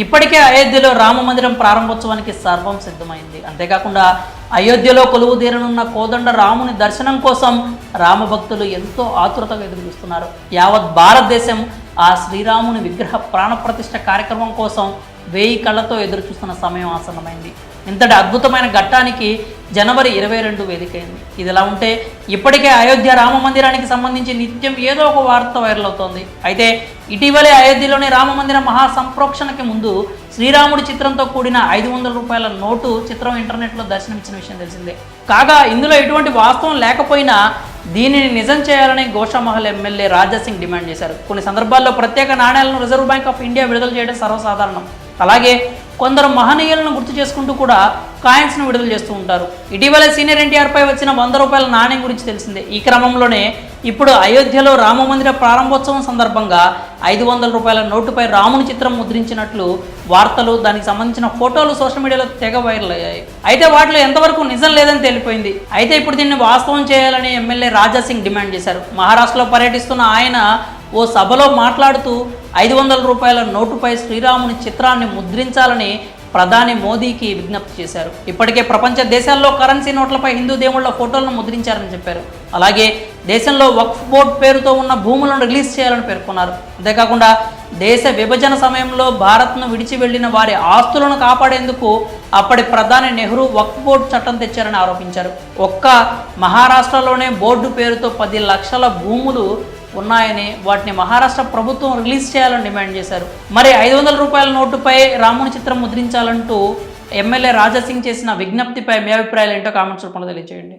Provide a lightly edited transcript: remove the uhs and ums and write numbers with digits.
ఇప్పటికే అయోధ్యలో రామ మందిరం ప్రారంభోత్సవానికి సర్వం సిద్ధమైంది. అంతేకాకుండా అయోధ్యలో కొలువు తీరనున్న కోదండ రాముని దర్శనం కోసం రామభక్తులు ఎంతో ఆతురతగా ఎదురుచూస్తున్నారు. యావత్ భారతదేశం ఆ శ్రీరాముని విగ్రహ ప్రాణప్రతిష్ఠ కార్యక్రమం కోసం 1000 కళ్ళతో ఎదురుచూస్తున్న సమయం ఆసన్నమైంది. ఇంతటి అద్భుతమైన ఘట్టానికి జనవరి 22 వేదికైంది. ఇదిలా ఉంటే ఇప్పటికే అయోధ్య రామ మందిరానికి సంబంధించి నిత్యం ఏదో ఒక వార్త వైరల్ అవుతోంది. అయితే ఇటీవలే అయోధ్యలోని రామ మందిర మహాసంప్రోక్షణకి ముందు శ్రీరాముడి చిత్రంతో కూడిన 500 రూపాయల నోటు చిత్రం ఇంటర్నెట్లో దర్శనమిచ్చిన విషయం తెలిసిందే. కాగా ఇందులో ఎటువంటి వాస్తవం లేకపోయినా దీనిని నిజం చేయాలని గోషామహల్ ఎమ్మెల్యే రాజాసింగ్ డిమాండ్ చేశారు. కొన్ని సందర్భాల్లో ప్రత్యేక నాణేలను రిజర్వ్ బ్యాంక్ ఆఫ్ ఇండియా విడుదల చేయడం సర్వసాధారణం. అలాగే కొందరు మహనీయులను గుర్తు చేసుకుంటూ కూడా కాయిన్స్ను విడుదల చేస్తూ ఉంటారు. ఇటీవల సీనియర్ ఎన్టీఆర్ పై వచ్చిన 100 రూపాయల నాణ్యం గురించి తెలిసిందే. ఈ క్రమంలోనే ఇప్పుడు అయోధ్యలో రామమందిర ప్రారంభోత్సవం సందర్భంగా 500 రూపాయల నోటుపై రాముని చిత్రం ముద్రించినట్లు వార్తలు, దానికి సంబంధించిన ఫోటోలు సోషల్ మీడియాలో తెగ వైరల్ అయ్యాయి. అయితే వాటిలో ఎంతవరకు నిజం లేదని తేలిపోయింది. అయితే ఇప్పుడు దీన్ని వాస్తవం చేయాలని ఎమ్మెల్యే రాజాసింగ్ డిమాండ్ చేశారు. మహారాష్ట్రలో పర్యటిస్తున్న ఆయన ఓ సభలో మాట్లాడుతూ 500 రూపాయల నోటుపై శ్రీరాముని చిత్రాన్ని ముద్రించాలని ప్రధాని మోదీకి విజ్ఞప్తి చేశారు. ఇప్పటికే ప్రపంచ దేశాల్లో కరెన్సీ నోట్లపై హిందూ దేవుళ్ల ఫోటోలను ముద్రించారని చెప్పారు. అలాగే దేశంలో వక్ఫ్ బోర్డ్ పేరుతో ఉన్న భూములను రిలీజ్ చేయాలని పేర్కొన్నారు. అంతేకాకుండా దేశ విభజన సమయంలో భారత్ను విడిచి వెళ్లిన వారి ఆస్తులను కాపాడేందుకు అప్పటి ప్రధాని నెహ్రూ వక్ఫ్ బోర్డు చట్టం తెచ్చారని ఆరోపించారు. ఒక్క మహారాష్ట్రలోనే బోర్డు పేరుతో 10 లక్షల భూములు ఉన్నాయని, వాటిని మహారాష్ట్ర ప్రభుత్వం రిలీజ్ చేయాలని డిమాండ్ చేశారు. మరి 500 రూపాయల నోటుపై రాముని చిత్రం ముద్రించాలంటూ ఎమ్మెల్యే రాజాసింగ్ చేసిన విజ్ఞప్తిపై మీ అభిప్రాయాలు ఏంటో కామెంట్స్ రూపంలో తెలియజేయండి.